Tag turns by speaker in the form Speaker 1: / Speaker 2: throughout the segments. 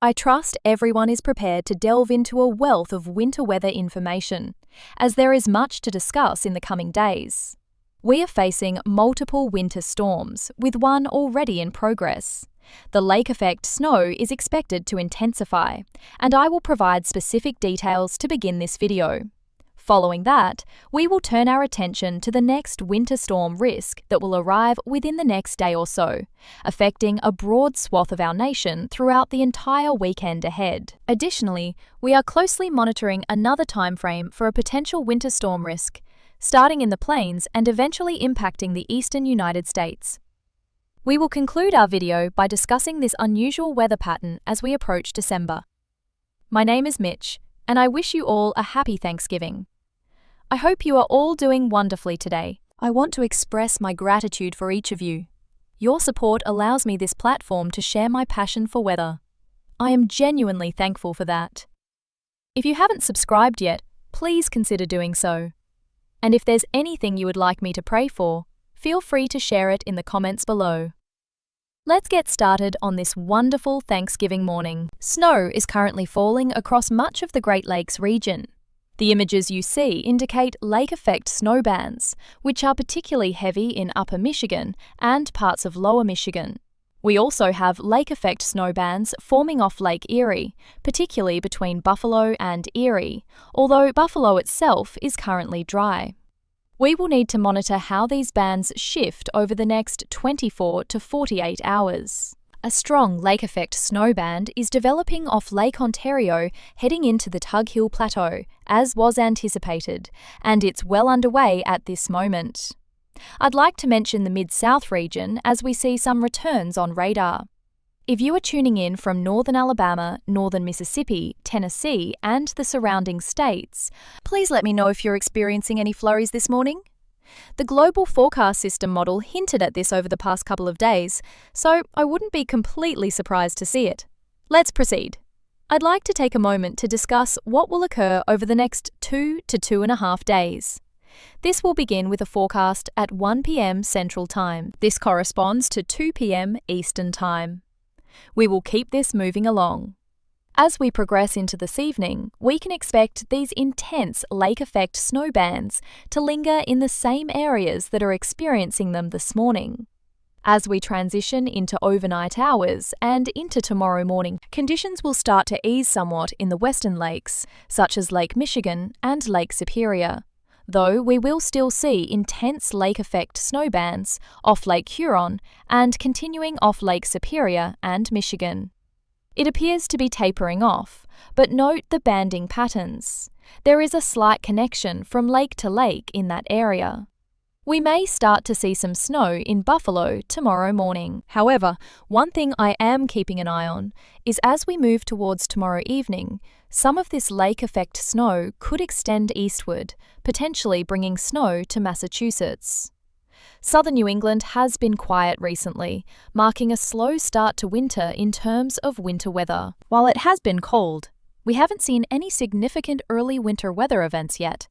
Speaker 1: I trust everyone is prepared to delve into a wealth of winter weather information, as there is much to discuss in the coming days. We are facing multiple winter storms, with one already in progress. The lake effect snow is expected to intensify, and I will provide specific details to begin this video. Following that, we will turn our attention to the next winter storm risk that will arrive within the next day or so, affecting a broad swath of our nation throughout the entire weekend ahead. Additionally, we are closely monitoring another timeframe for a potential winter storm risk, starting in the plains and eventually impacting the eastern United States. We will conclude our video by discussing this unusual weather pattern as we approach December. My name is Mitch, and I wish you all a happy Thanksgiving. I hope you are all doing wonderfully today. I want to express my gratitude for each of you. Your support allows me this platform to share my passion for weather. I am genuinely thankful for that. If you haven't subscribed yet, please consider doing so. And if there's anything you would like me to pray for, feel free to share it in the comments below. Let's get started on this wonderful Thanksgiving morning. Snow is currently falling across much of the Great Lakes region. The images you see indicate lake effect snow bands, which are particularly heavy in upper Michigan and parts of lower Michigan. We also have lake effect snow bands forming off Lake Erie, particularly between Buffalo and Erie, although Buffalo itself is currently dry. We will need to monitor how these bands shift over the next 24 to 48 hours. A strong lake effect snow band is developing off Lake Ontario heading into the Tug Hill Plateau, as was anticipated, and it's well underway at this moment. I'd like to mention the Mid-South region as we see some returns on radar. If you are tuning in from northern Alabama, northern Mississippi, Tennessee, and the surrounding states, please let me know if you're experiencing any flurries this morning. The Global Forecast System model hinted at this over the past couple of days, so I wouldn't be completely surprised to see it. Let's proceed. I'd like to take a moment to discuss what will occur over the next 2 to 2.5 days. This will begin with a forecast at 1 p.m. Central Time. This corresponds to 2 p.m. Eastern Time. We will keep this moving along. As we progress into this evening, we can expect these intense lake effect snow bands to linger in the same areas that are experiencing them this morning. As we transition into overnight hours and into tomorrow morning, conditions will start to ease somewhat in the western lakes, such as Lake Michigan and Lake Superior, though we will still see intense lake effect snow bands off Lake Huron and continuing off Lake Superior and Michigan. It appears to be tapering off, but note the banding patterns. There is a slight connection from lake to lake in that area. We may start to see some snow in Buffalo tomorrow morning. However, one thing I am keeping an eye on is as we move towards tomorrow evening, some of this lake effect snow could extend eastward, potentially bringing snow to Massachusetts. Southern New England has been quiet recently, marking a slow start to winter in terms of winter weather. While it has been cold, we haven't seen any significant early winter weather events yet.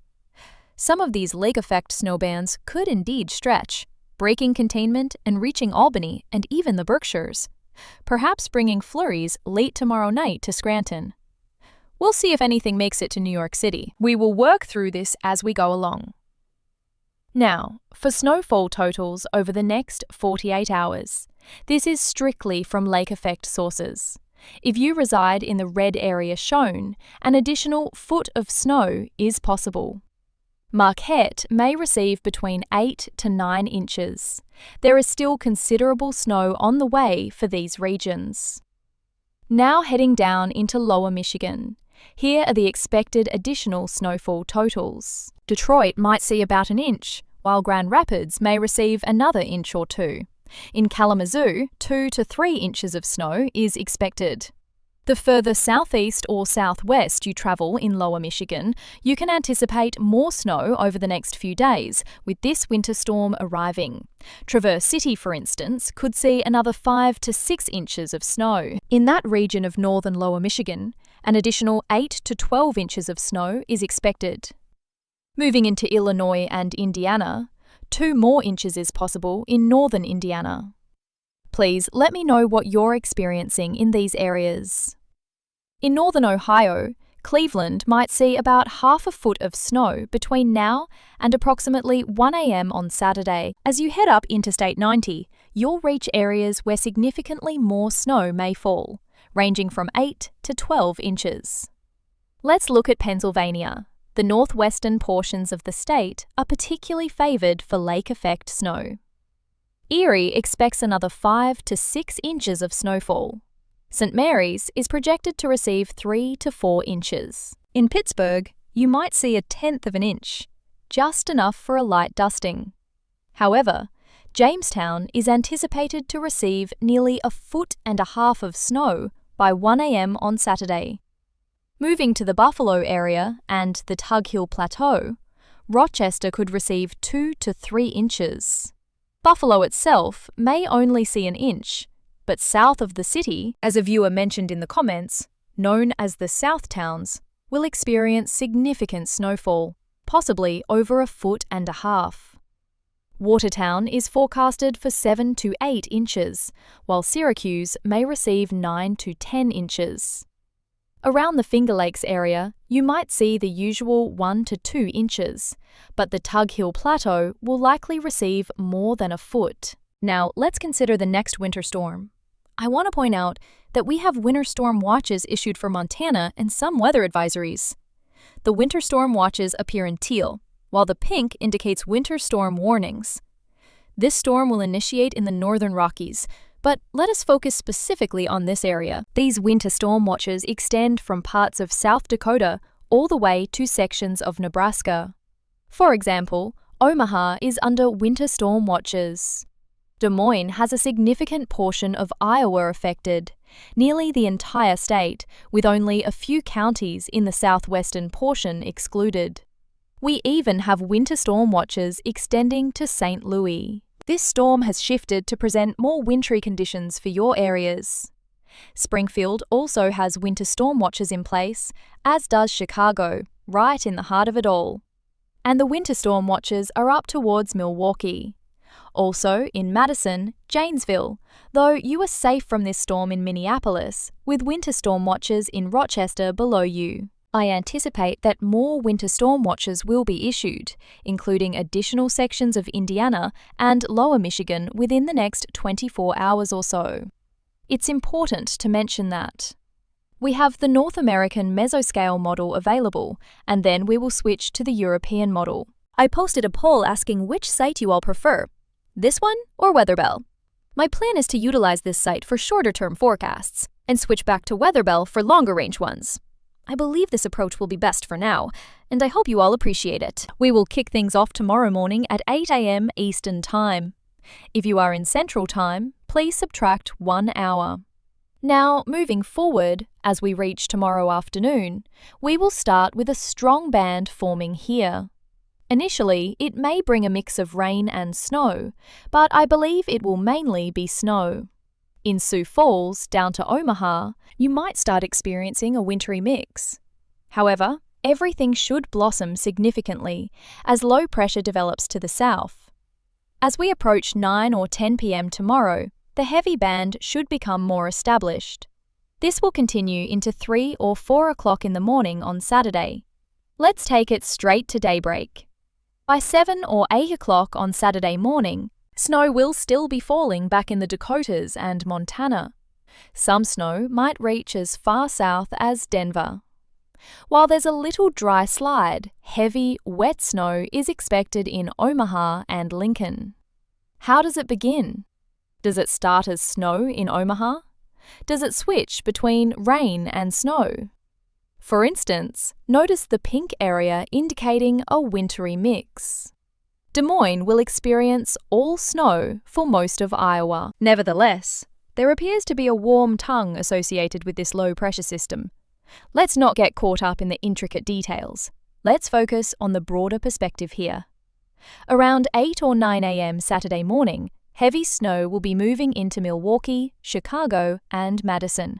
Speaker 1: Some of these lake effect snow bands could indeed stretch, breaking containment and reaching Albany and even the Berkshires, perhaps bringing flurries late tomorrow night to Scranton. We'll see if anything makes it to New York City. We will work through this as we go along. Now, for snowfall totals over the next 48 hours. This is strictly from lake effect sources. If you reside in the red area shown, an additional foot of snow is possible. Marquette may receive between 8 to 9 inches. There is still considerable snow on the way for these regions. Now heading down into lower Michigan. Here are the expected additional snowfall totals. Detroit might see about an inch, while Grand Rapids may receive another inch or two. In Kalamazoo, 2 to 3 inches of snow is expected. The further southeast or southwest you travel in lower Michigan, you can anticipate more snow over the next few days, with this winter storm arriving. Traverse City, for instance, could see another 5 to 6 inches of snow. In that region of northern lower Michigan, an additional 8 to 12 inches of snow is expected. Moving into Illinois and Indiana, 2 more inches is possible in northern Indiana. Please let me know what you're experiencing in these areas. In northern Ohio, Cleveland might see about half a foot of snow between now and approximately 1 a.m. on Saturday. As you head up Interstate 90, you'll reach areas where significantly more snow may fall, ranging from 8 to 12 inches. Let's look at Pennsylvania. The northwestern portions of the state are particularly favored for lake effect snow. Erie expects another 5 to 6 inches of snowfall. St. Mary's is projected to receive 3 to 4 inches. In Pittsburgh, you might see 1/10 of an inch, just enough for a light dusting. However, Jamestown is anticipated to receive nearly 1.5 feet of snow by 1 a.m. on Saturday. Moving to the Buffalo area and the Tug Hill Plateau, Rochester could receive 2 to 3 inches. Buffalo itself may only see 1 inch, but south of the city, as a viewer mentioned in the comments, known as the South Towns, will experience significant snowfall, possibly over 1.5 feet. Watertown is forecasted for 7 to 8 inches, while Syracuse may receive 9 to 10 inches. Around the Finger Lakes area, you might see the usual 1 to 2 inches, but the Tug Hill Plateau will likely receive more than 1 foot. Now, let's consider the next winter storm. I want to point out that we have winter storm watches issued for Montana and some weather advisories. The winter storm watches appear in teal, while the pink indicates winter storm warnings. This storm will initiate in the northern Rockies, but let us focus specifically on this area. These winter storm watches extend from parts of South Dakota all the way to sections of Nebraska. For example, Omaha is under winter storm watches. Des Moines has a significant portion of Iowa affected, nearly the entire state, with only a few counties in the southwestern portion excluded. We even have winter storm watches extending to St. Louis. This storm has shifted to present more wintry conditions for your areas. Springfield also has winter storm watches in place, as does Chicago, right in the heart of it all. And the winter storm watches are up towards Milwaukee. Also in Madison, Janesville, though you are safe from this storm in Minneapolis, with winter storm watches in Rochester below you. I anticipate that more winter storm watches will be issued, including additional sections of Indiana and Lower Michigan within the next 24 hours or so. It's important to mention that we have the North American mesoscale model available, and then we will switch to the European model. I posted a poll asking which site you all prefer, this one or Weatherbell. My plan is to utilize this site for shorter-term forecasts and switch back to Weatherbell for longer-range ones. I believe this approach will be best for now, and I hope you all appreciate it. We will kick things off tomorrow morning at 8 a.m. Eastern Time. If you are in Central Time, please subtract 1 hour. Now, moving forward, as we reach tomorrow afternoon, we will start with a strong band forming here. Initially, it may bring a mix of rain and snow, but I believe it will mainly be snow. In Sioux Falls, down to Omaha, you might start experiencing a wintry mix. However, everything should blossom significantly as low pressure develops to the south. As we approach 9 or 10 p.m. tomorrow, the heavy band should become more established. This will continue into 3 or 4 o'clock in the morning on Saturday. Let's take it straight to daybreak. By 7 or 8 o'clock on Saturday morning, snow will still be falling back in the Dakotas and Montana. Some snow might reach as far south as Denver. While there's a little dry slide, heavy, wet snow is expected in Omaha and Lincoln. How does it begin? Does it start as snow in Omaha? Does it switch between rain and snow? For instance, notice the pink area indicating a wintry mix. Des Moines will experience all snow for most of Iowa. Nevertheless, there appears to be a warm tongue associated with this low pressure system. Let's not get caught up in the intricate details. Let's focus on the broader perspective here. Around 8 or 9 a.m. Saturday morning, heavy snow will be moving into Milwaukee, Chicago, and Madison.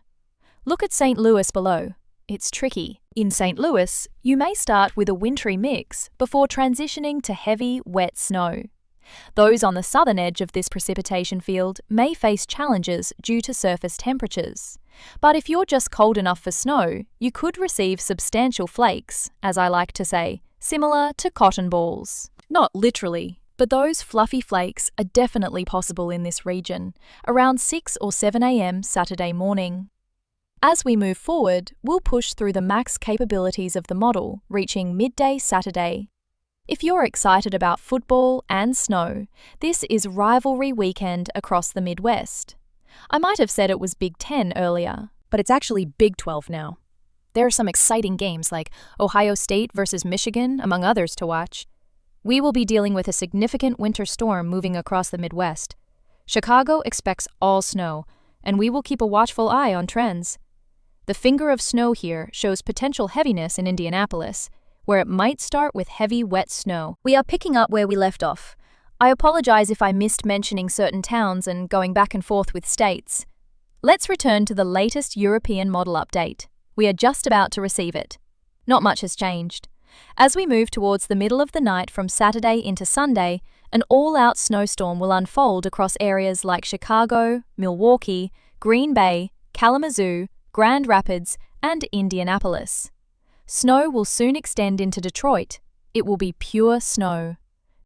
Speaker 1: Look at St. Louis below. It's tricky. In St. Louis, you may start with a wintry mix before transitioning to heavy, wet snow. Those on the southern edge of this precipitation field may face challenges due to surface temperatures. But if you're just cold enough for snow, you could receive substantial flakes, as I like to say, similar to cotton balls. Not literally, but those fluffy flakes are definitely possible in this region, around 6 or 7 a.m. Saturday morning. As we move forward, we'll push through the max capabilities of the model, reaching midday Saturday. If you're excited about football and snow, this is rivalry weekend across the Midwest. I might have said it was Big 10 earlier, but it's actually Big 12 now. There are some exciting games like Ohio State versus Michigan, among others to watch. We will be dealing with a significant winter storm moving across the Midwest. Chicago expects all snow, and we will keep a watchful eye on trends. The finger of snow here shows potential heaviness in Indianapolis, where it might start with heavy, wet snow. We are picking up where we left off. I apologize if I missed mentioning certain towns and going back and forth with states. Let's return to the latest European model update. We are just about to receive it. Not much has changed. As we move towards the middle of the night from Saturday into Sunday, an all-out snowstorm will unfold across areas like Chicago, Milwaukee, Green Bay, Kalamazoo, Grand Rapids, and Indianapolis. Snow will soon extend into Detroit. It will be pure snow.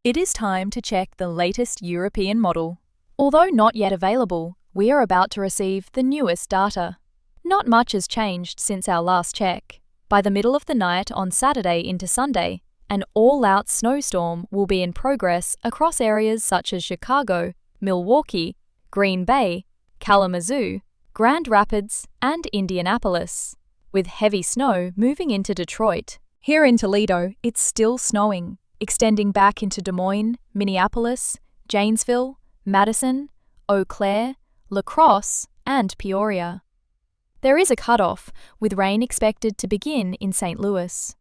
Speaker 1: It is time to check the latest European model. Although not yet available, we are about to receive the newest data. Not much has changed since our last check. By the middle of the night on Saturday into Sunday, an all-out snowstorm will be in progress across areas such as Chicago, Milwaukee, Green Bay, Kalamazoo, Grand Rapids, and Indianapolis, with heavy snow moving into Detroit. Here in Toledo, it's still snowing, extending back into Des Moines, Minneapolis, Janesville, Madison, Eau Claire, La Crosse, and Peoria. There is a cutoff, with rain expected to begin in St. Louis.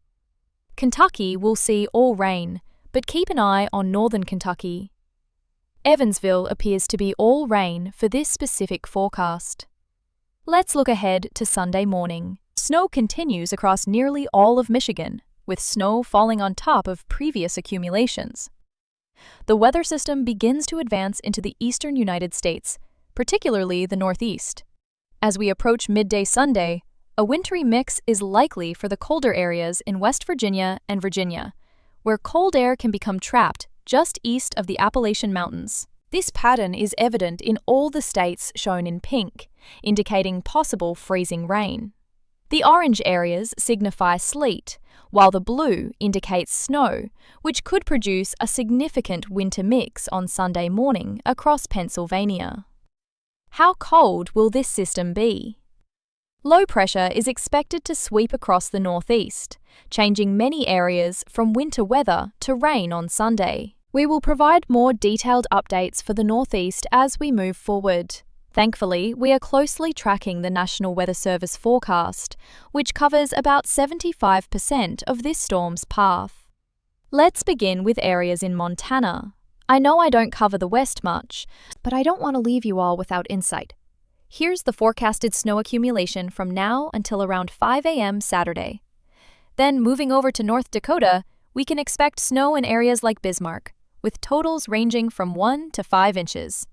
Speaker 1: Kentucky will see all rain, but keep an eye on northern Kentucky. Evansville appears to be all rain for this specific forecast. Let's look ahead to Sunday morning. Snow continues across nearly all of Michigan, with snow falling on top of previous accumulations. The weather system begins to advance into the eastern United States, particularly the Northeast. As we approach midday Sunday, a wintry mix is likely for the colder areas in West Virginia and Virginia, where cold air can become trapped just east of the Appalachian Mountains. This pattern is evident in all the states shown in pink, indicating possible freezing rain. The orange areas signify sleet, while the blue indicates snow, which could produce a significant winter mix on Sunday morning across Pennsylvania. How cold will this system be? Low pressure is expected to sweep across the northeast, changing many areas from winter weather to rain on Sunday. We will provide more detailed updates for the northeast as we move forward. Thankfully, we are closely tracking the National Weather Service forecast, which covers about 75% of this storm's path. Let's begin with areas in Montana. I know I don't cover the West much, but I don't want to leave you all without insight. Here's the forecasted snow accumulation from now until around 5 a.m. Saturday. Then, moving over to North Dakota, we can expect snow in areas like Bismarck, with totals ranging from 1 to 5 inches.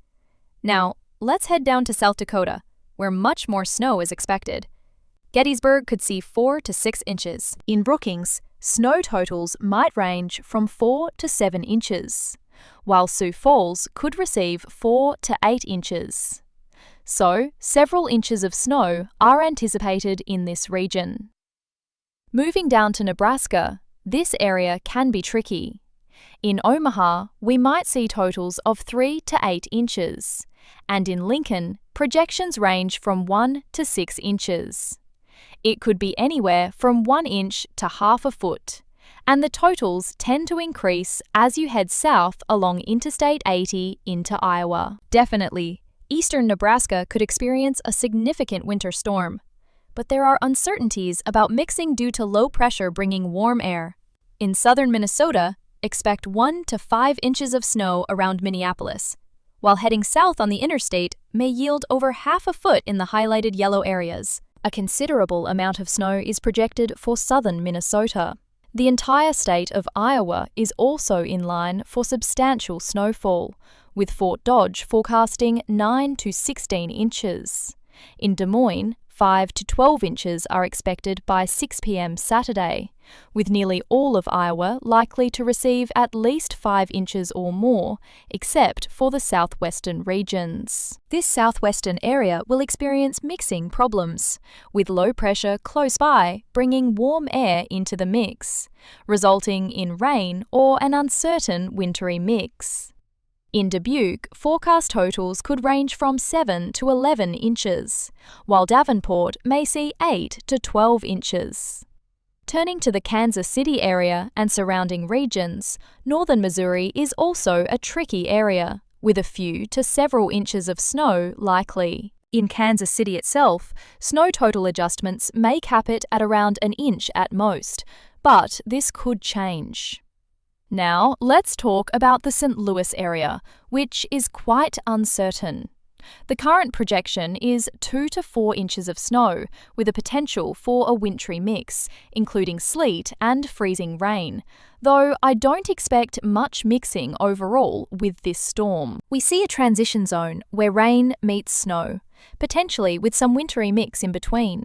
Speaker 1: Now, let's head down to South Dakota, where much more snow is expected. Gettysburg could see 4 to 6 inches. In Brookings, snow totals might range from 4 to 7 inches, while Sioux Falls could receive 4 to 8 inches. So, several inches of snow are anticipated in this region. Moving down to Nebraska, this area can be tricky. In Omaha, we might see totals of 3 to 8 inches, and in Lincoln, projections range from 1 to 6 inches. It could be anywhere from 1 inch to half a foot, and the totals tend to increase as you head south along Interstate 80 into Iowa. Definitely, eastern Nebraska could experience a significant winter storm, but there are uncertainties about mixing due to low pressure bringing warm air. In southern Minnesota, expect 1 to 5 inches of snow around Minneapolis, while heading south on the interstate may yield over half a foot in the highlighted yellow areas. A considerable amount of snow is projected for southern Minnesota. The entire state of Iowa is also in line for substantial snowfall, with Fort Dodge forecasting 9 to 16 inches. In Des Moines, 5 to 12 inches are expected by 6 p.m. Saturday, with nearly all of Iowa likely to receive at least 5 inches or more, except for the southwestern regions. This southwestern area will experience mixing problems, with low pressure close by bringing warm air into the mix, resulting in rain or an uncertain wintry mix. In Dubuque, forecast totals could range from 7 to 11 inches, while Davenport may see 8 to 12 inches. Turning to the Kansas City area and surrounding regions, northern Missouri is also a tricky area, with a few to several inches of snow likely. In Kansas City itself, snow total adjustments may cap it at around an inch at most, but this could change. Now, let's talk about the St. Louis area, which is quite uncertain. The current projection is 2 to 4 inches of snow, with a potential for a wintry mix, including sleet and freezing rain, though I don't expect much mixing overall with this storm. We see a transition zone where rain meets snow, potentially with some wintry mix in between.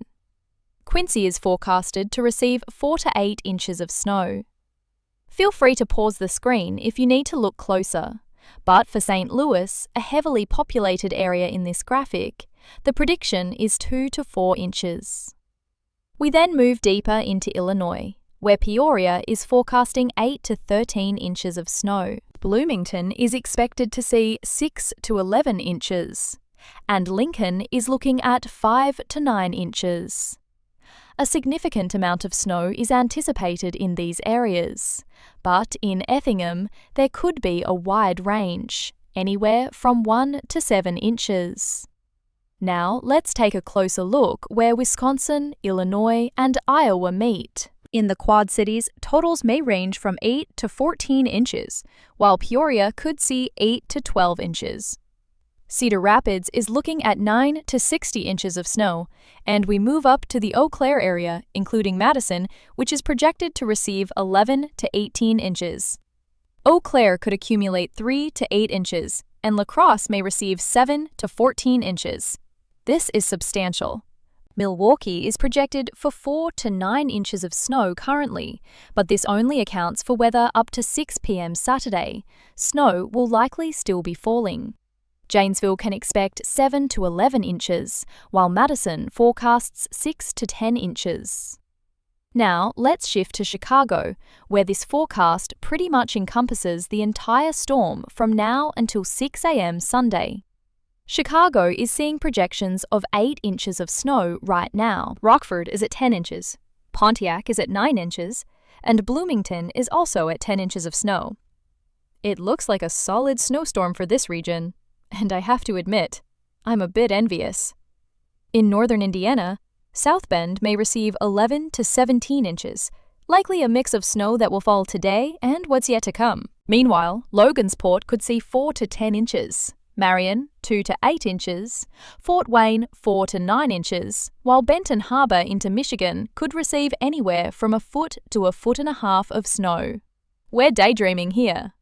Speaker 1: Quincy is forecasted to receive 4 to 8 inches of snow. Feel free to pause the screen if you need to look closer. But for St. Louis, a heavily populated area in this graphic, the prediction is 2 to 4 inches. We then move deeper into Illinois, where Peoria is forecasting 8 to 13 inches of snow. Bloomington is expected to see 6 to 11 inches, and Lincoln is looking at 5 to 9 inches. A significant amount of snow is anticipated in these areas, but in Effingham there could be a wide range, anywhere from 1 to 7 inches. Now let's take a closer look where Wisconsin, Illinois, and Iowa meet. In the Quad Cities, totals may range from 8 to 14 inches, while Peoria could see 8 to 12 inches. Cedar Rapids is looking at 9 to 60 inches of snow, and we move up to the Eau Claire area, including Madison, which is projected to receive 11 to 18 inches. Eau Claire could accumulate 3 to 8 inches, and La Crosse may receive 7 to 14 inches. This is substantial. Milwaukee is projected for 4 to 9 inches of snow currently, but this only accounts for weather up to 6 p.m. Saturday. Snow will likely still be falling. Janesville can expect 7 to 11 inches, while Madison forecasts 6 to 10 inches. Now, let's shift to Chicago, where this forecast pretty much encompasses the entire storm from now until 6 a.m. Sunday. Chicago is seeing projections of 8 inches of snow right now. Rockford is at 10 inches, Pontiac is at 9 inches, and Bloomington is also at 10 inches of snow. It looks like a solid snowstorm for this region. And I have to admit, I'm a bit envious. In northern Indiana, South Bend may receive 11 to 17 inches, likely a mix of snow that will fall today and what's yet to come. Meanwhile, Logansport could see 4 to 10 inches, Marion 2 to 8 inches, Fort Wayne 4 to 9 inches, while Benton Harbor into Michigan could receive anywhere from a foot to a foot and a half of snow. We're daydreaming here.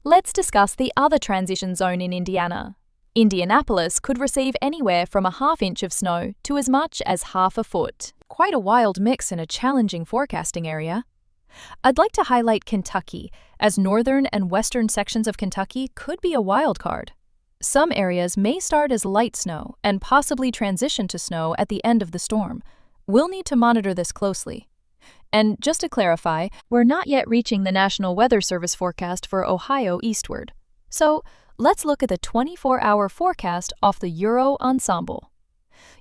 Speaker 1: Let's discuss the other transition zone in Indiana. Indianapolis could receive anywhere from a half inch of snow to as much as half a foot. Quite a wild mix in a challenging forecasting area. I'd like to highlight Kentucky, as northern and western sections of Kentucky could be a wild card. Some areas may start as light snow and possibly transition to snow at the end of the storm. We'll need to monitor this closely. And just to clarify, we're not yet reaching the National Weather Service forecast for Ohio eastward. So let's look at the 24-hour forecast off the Euro Ensemble.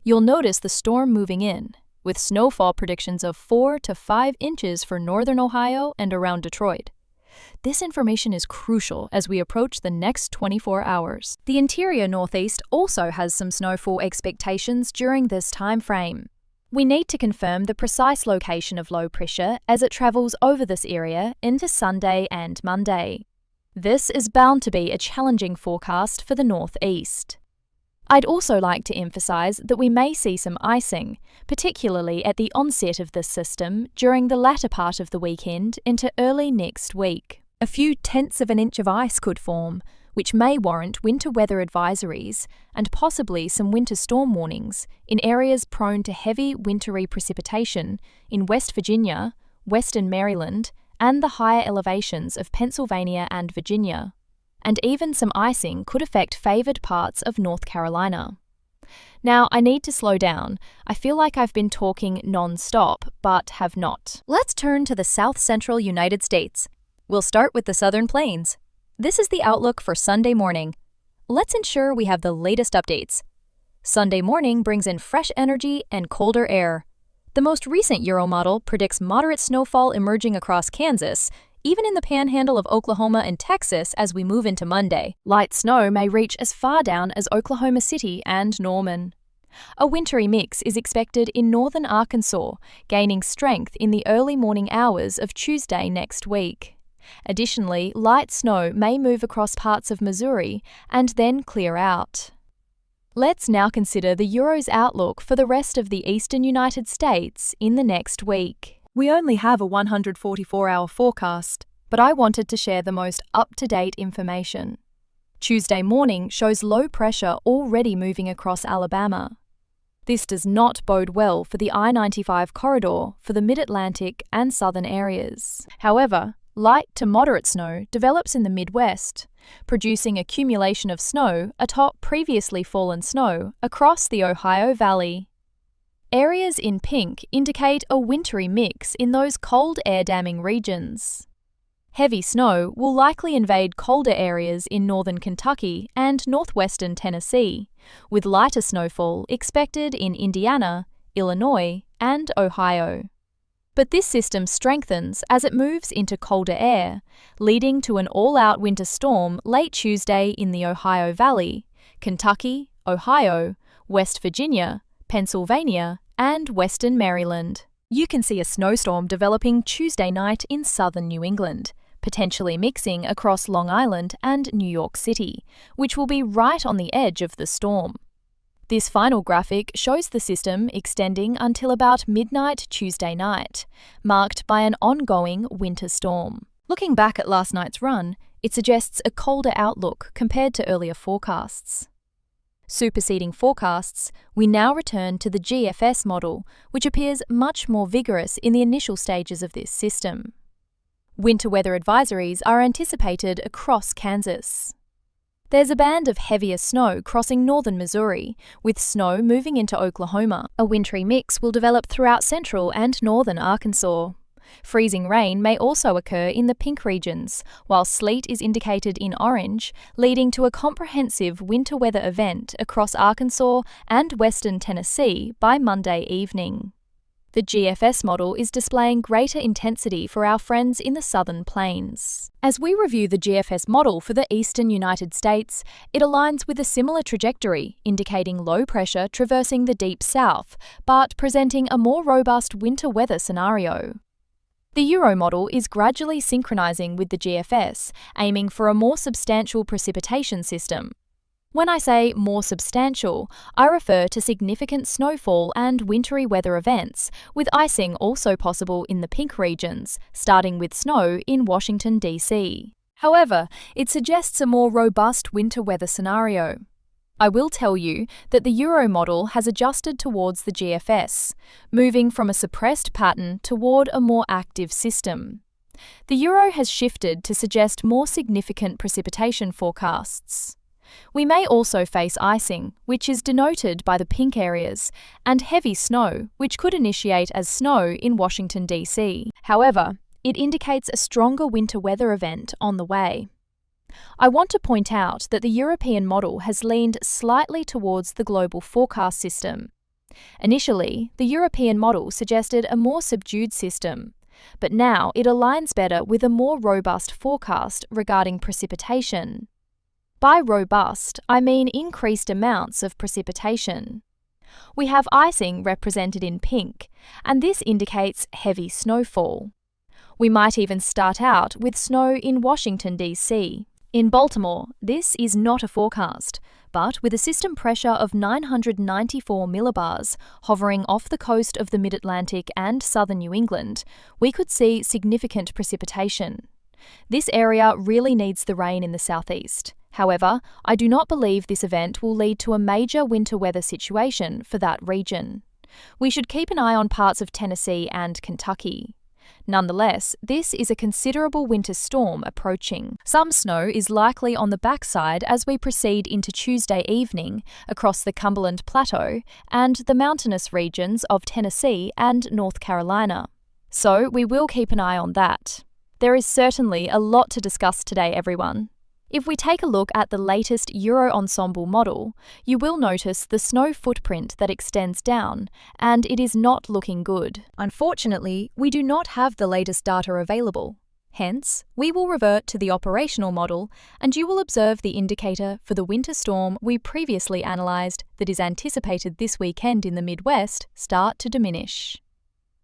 Speaker 1: You'll notice the storm moving in, with snowfall predictions of 4 to 5 inches for northern Ohio and around Detroit. This information is crucial as we approach the next 24 hours. The interior Northeast also has some snowfall expectations during this time frame. We need to confirm the precise location of low pressure as it travels over this area into Sunday and Monday. This is bound to be a challenging forecast for the Northeast. I'd also like to emphasize that we may see some icing, particularly at the onset of the system during the latter part of the weekend into early next week. A few tenths of an inch of ice could form, which may warrant winter weather advisories and possibly some winter storm warnings in areas prone to heavy wintry precipitation in West Virginia, western Maryland, and the higher elevations of Pennsylvania and Virginia. And even some icing could affect favoured parts of North Carolina. Now, I need to slow down. I feel like I've been talking non-stop, but have not. Let's turn to the south-central United States. We'll start with the southern plains. This is the outlook for Sunday morning. Let's ensure we have the latest updates. Sunday morning brings in fresh energy and colder air. The most recent Euromodel predicts moderate snowfall emerging across Kansas, even in the panhandle of Oklahoma and Texas as we move into Monday. Light snow may reach as far down as Oklahoma City and Norman. A wintry mix is expected in northern Arkansas, gaining strength in the early morning hours of Tuesday next week. Additionally, light snow may move across parts of Missouri and then clear out. Let's now consider the Euro's outlook for the rest of the eastern United States in the next week. We only have a 144-hour forecast, but I wanted to share the most up-to-date information. Tuesday morning shows low pressure already moving across Alabama. This does not bode well for the I-95 corridor for the mid-Atlantic and southern areas. However, light to moderate snow develops in the Midwest, producing accumulation of snow atop previously fallen snow across the Ohio Valley. Areas in pink indicate a wintry mix in those cold air damming regions. Heavy snow will likely invade colder areas in northern Kentucky and northwestern Tennessee, with lighter snowfall expected in Indiana, Illinois, and Ohio. But this system strengthens as it moves into colder air, leading to an all-out winter storm late Tuesday in the Ohio Valley, Kentucky, Ohio, West Virginia, Pennsylvania, and western Maryland. You can see a snowstorm developing Tuesday night in southern New England, potentially mixing across Long Island and New York City, which will be right on the edge of the storm. This final graphic shows the system extending until about midnight Tuesday night, marked by an ongoing winter storm. Looking back at last night's run, it suggests a colder outlook compared to earlier forecasts. Superseding forecasts, we now return to the GFS model, which appears much more vigorous in the initial stages of this system. Winter weather advisories are anticipated across Kansas. There's a band of heavier snow crossing northern Missouri, with snow moving into Oklahoma. A wintry mix will develop throughout central and northern Arkansas. Freezing rain may also occur in the pink regions, while sleet is indicated in orange, leading to a comprehensive winter weather event across Arkansas and western Tennessee by Monday evening. The GFS model is displaying greater intensity for our friends in the southern plains. As we review the GFS model for the eastern United States, it aligns with a similar trajectory, indicating low pressure traversing the deep south, but presenting a more robust winter weather scenario. The Euro model is gradually synchronizing with the GFS, aiming for a more substantial precipitation system. When I say more substantial, I refer to significant snowfall and wintry weather events, with icing also possible in the pink regions, starting with snow in Washington, D.C. However, it suggests a more robust winter weather scenario. I will tell you that the Euro model has adjusted towards the GFS, moving from a suppressed pattern toward a more active system. The Euro has shifted to suggest more significant precipitation forecasts. We may also face icing, which is denoted by the pink areas, and heavy snow, which could initiate as snow in Washington, D.C. However, it indicates a stronger winter weather event on the way. I want to point out that the European model has leaned slightly towards the global forecast system. Initially, the European model suggested a more subdued system, but now it aligns better with a more robust forecast regarding precipitation. By robust, I mean increased amounts of precipitation. We have icing represented in pink, and this indicates heavy snowfall. We might even start out with snow in Washington, D.C. In Baltimore, this is not a forecast, But with a system pressure of 994 millibars hovering off the coast of the mid-Atlantic and southern New England, we could see significant precipitation. This area really needs the rain in the southeast. However, I do not believe this event will lead to a major winter weather situation for that region. We should keep an eye on parts of Tennessee and Kentucky. Nonetheless, this is a considerable winter storm approaching. Some snow is likely on the backside as we proceed into Tuesday evening across the Cumberland Plateau and the mountainous regions of Tennessee and North Carolina. So we will keep an eye on that. There is certainly a lot to discuss today, everyone. If we take a look at the latest Euro Ensemble model, you will notice the snow footprint that extends down, and it is not looking good. Unfortunately, we do not have the latest data available. Hence, we will revert to the operational model, and you will observe the indicator for the winter storm we previously analysed that is anticipated this weekend in the Midwest start to diminish.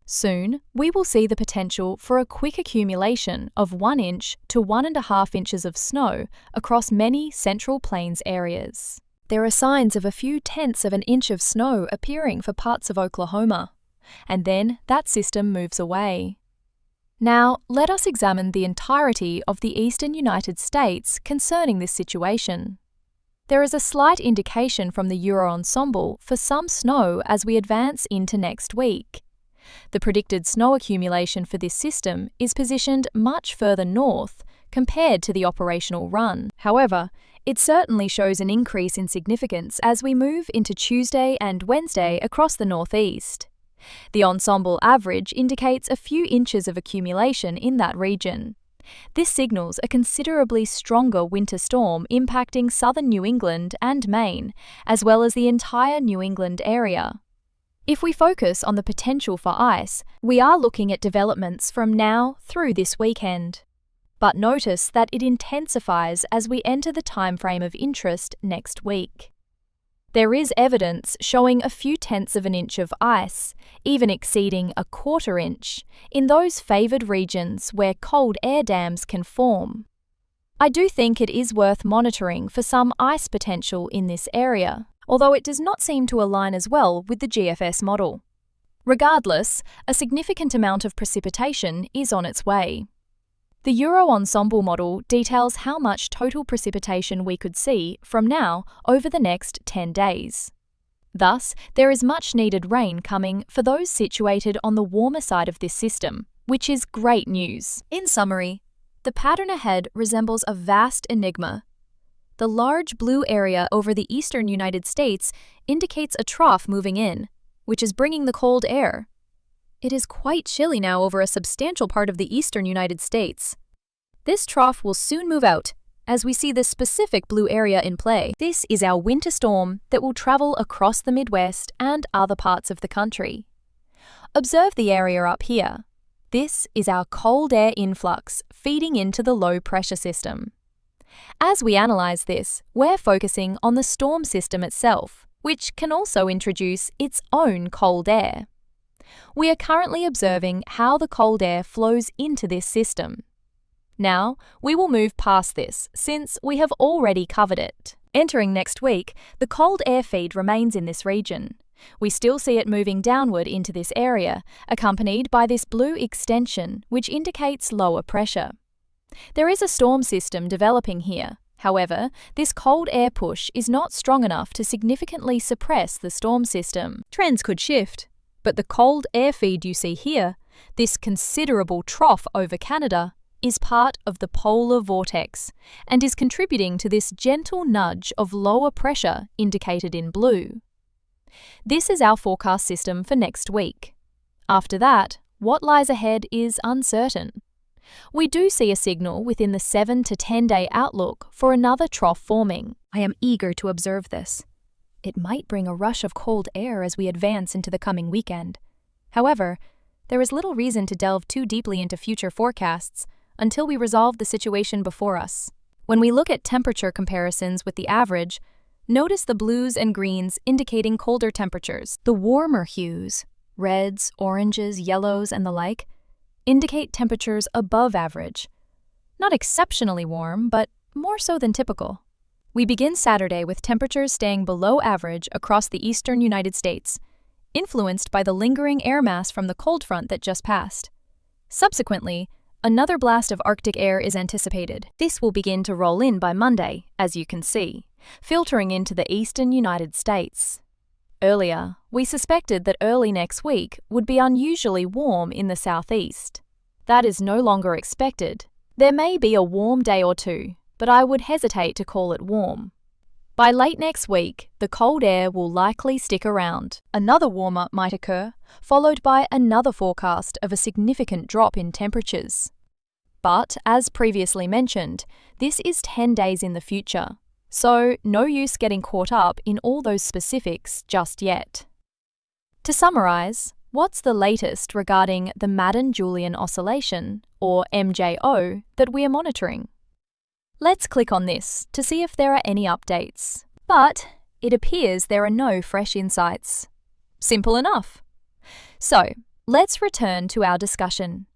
Speaker 1: Soon, we will see the potential for a quick accumulation of 1 inch to 1.5 inches of snow across many Central Plains areas. There are signs of a few tenths of an inch of snow appearing for parts of Oklahoma, and then that system moves away. Now, let us examine the entirety of the eastern United States concerning this situation. There is a slight indication from the Euro Ensemble for some snow as we advance into next week. The predicted snow accumulation for this system is positioned much further north compared to the operational run. However, it certainly shows an increase in significance as we move into Tuesday and Wednesday across the northeast. The ensemble average indicates a few inches of accumulation in that region. This signals a considerably stronger winter storm impacting southern New England and Maine, as well as the entire New England area. If we focus on the potential for ice, we are looking at developments from now through this weekend. But notice that it intensifies as we enter the time frame of interest next week. There is evidence showing a few tenths of an inch of ice, even exceeding a 1/4 inch, in those favoured regions where cold air dams can form. I do think it is worth monitoring for some ice potential in this area, although it does not seem to align as well with the GFS model. Regardless, a significant amount of precipitation is on its way. The Euro Ensemble model details how much total precipitation we could see from now over the next 10 days. Thus, there is much needed rain coming for those situated on the warmer side of this system, which is great news. In summary, the pattern ahead resembles a vast enigma. The large blue area over the eastern United States indicates a trough moving in, which is bringing the cold air. It is quite chilly now over a substantial part of the eastern United States. This trough will soon move out, as we see this specific blue area in play. This is our winter storm that will travel across the Midwest and other parts of the country. Observe the area up here. This is our cold air influx feeding into the low pressure system. As we analyse this, we're focusing on the storm system itself, which can also introduce its own cold air. We are currently observing how the cold air flows into this system. Now, we will move past this, since we have already covered it. Entering next week, the cold air feed remains in this region. We still see it moving downward into this area, accompanied by this blue extension, which indicates lower pressure. There is a storm system developing here. However, this cold air push is not strong enough to significantly suppress the storm system. Trends could shift, but the cold air feed you see here, this considerable trough over Canada, is part of the polar vortex and is contributing to this gentle nudge of lower pressure indicated in blue. This is our forecast system for next week. After that, what lies ahead is uncertain. We do see a signal within the 7 to 10 day outlook for another trough forming. I am eager to observe this. It might bring a rush of cold air as we advance into the coming weekend. However, there is little reason to delve too deeply into future forecasts until we resolve the situation before us. When we look at temperature comparisons with the average, notice the blues and greens indicating colder temperatures. The warmer hues, reds, oranges, yellows, and the like, indicate temperatures above average. Not exceptionally warm, but more so than typical. We begin Saturday with temperatures staying below average across the eastern United States, influenced by the lingering air mass from the cold front that just passed. Subsequently, another blast of Arctic air is anticipated. This will begin to roll in by Monday, as you can see, filtering into the eastern United States. Earlier, we suspected that early next week would be unusually warm in the southeast. That is no longer expected. There may be a warm day or two, but I would hesitate to call it warm. By late next week, the cold air will likely stick around. Another warm-up might occur, followed by another forecast of a significant drop in temperatures. But, as previously mentioned, this is 10 days in the future, so no use getting caught up in all those specifics just yet. To summarize, what's the latest regarding the Madden-Julian Oscillation, or MJO, that we are monitoring? Let's click on this to see if there are any updates. But it appears there are no fresh insights. Simple enough. So, let's return to our discussion.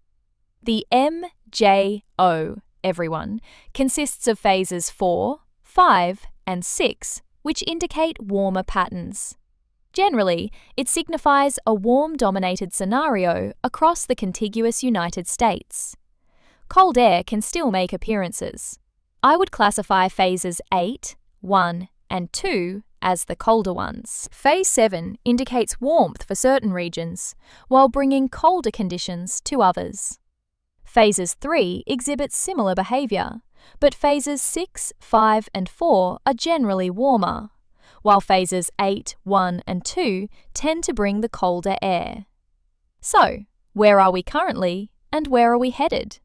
Speaker 1: The MJO, everyone, consists of phases 4, 5, and 6, which indicate warmer patterns. Generally, it signifies a warm-dominated scenario across the contiguous United States. Cold air can still make appearances. I would classify phases 8, 1, and 2 as the colder ones. Phase 7 indicates warmth for certain regions, while bringing colder conditions to others. Phases 3 exhibit similar behaviour, but phases 6, 5, and 4 are generally warmer, while phases 8, 1, and 2 tend to bring the colder air. So, where are we currently, and where are we headed?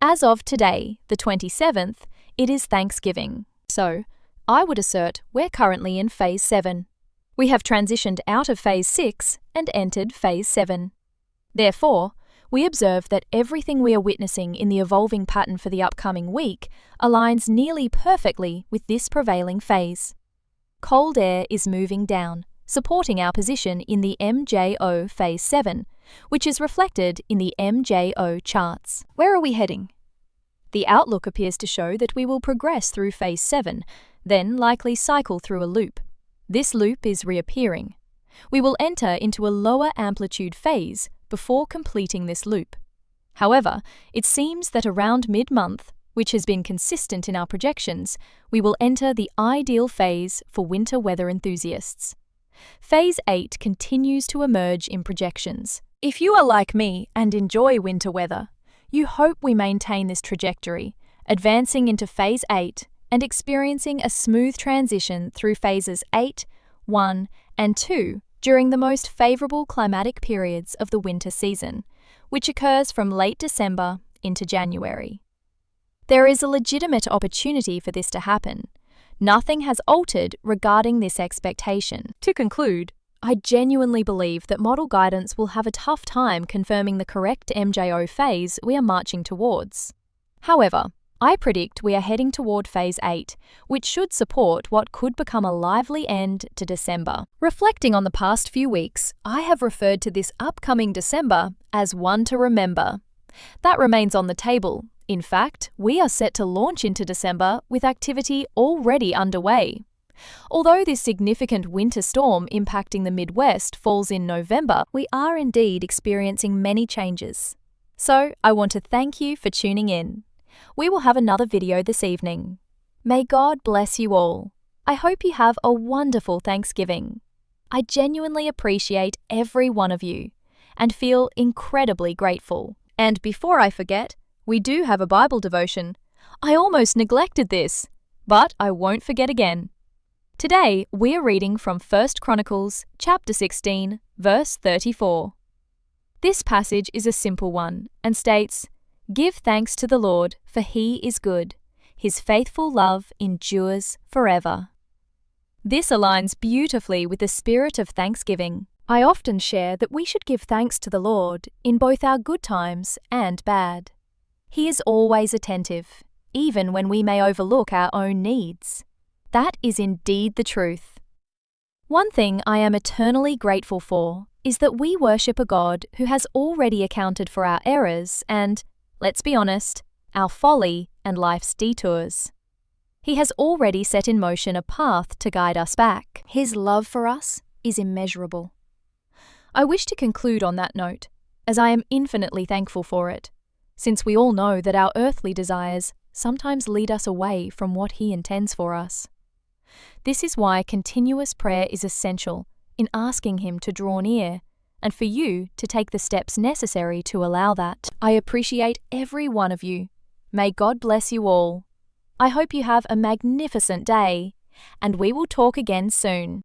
Speaker 1: As of today, the 27th, it is Thanksgiving. So, I would assert we're currently in Phase 7. We have transitioned out of Phase 6 and entered Phase 7. Therefore, we observe that everything we are witnessing in the evolving pattern for the upcoming week aligns nearly perfectly with this prevailing phase. Cold air is moving down, supporting our position in the MJO Phase 7, which is reflected in the MJO charts. Where are we heading? The outlook appears to show that we will progress through Phase 7, then likely cycle through a loop. This loop is reappearing. We will enter into a lower amplitude phase before completing this loop. However, it seems that around mid-month, which has been consistent in our projections, we will enter the ideal phase for winter weather enthusiasts. Phase 8 continues to emerge in projections. If you are like me and enjoy winter weather, you hope we maintain this trajectory, advancing into Phase 8 and experiencing a smooth transition through Phases 8, 1, and 2 during the most favourable climatic periods of the winter season, which occurs from late December into January. There is a legitimate opportunity for this to happen. Nothing has altered regarding this expectation. To conclude, I genuinely believe that model guidance will have a tough time confirming the correct MJO phase we are marching towards. However, I predict we are heading toward Phase 8, which should support what could become a lively end to December. Reflecting on the past few weeks, I have referred to this upcoming December as one to remember. That remains on the table. In fact, we are set to launch into December with activity already underway. Although this significant winter storm impacting the Midwest falls in November, we are indeed experiencing many changes. So, I want to thank you for tuning in. We will have another video this evening. May God bless you all. I hope you have a wonderful Thanksgiving. I genuinely appreciate every one of you and feel incredibly grateful. And before I forget, we do have a Bible devotion. I almost neglected this, but I won't forget again. Today, we are reading from 1 Chronicles chapter 16, verse 34. This passage is a simple one and states, "Give thanks to the Lord, for he is good. His faithful love endures forever." This aligns beautifully with the spirit of thanksgiving. I often share that we should give thanks to the Lord in both our good times and bad. He is always attentive, even when we may overlook our own needs. That is indeed the truth. One thing I am eternally grateful for is that we worship a God who has already accounted for our errors and, let's be honest, our folly and life's detours. He has already set in motion a path to guide us back. His love for us is immeasurable. I wish to conclude on that note, as I am infinitely thankful for it, since we all know that our earthly desires sometimes lead us away from what He intends for us. This is why continuous prayer is essential in asking Him to draw near, and for you to take the steps necessary to allow that. I appreciate every one of you. May God bless you all. I hope you have a magnificent day, and we will talk again soon.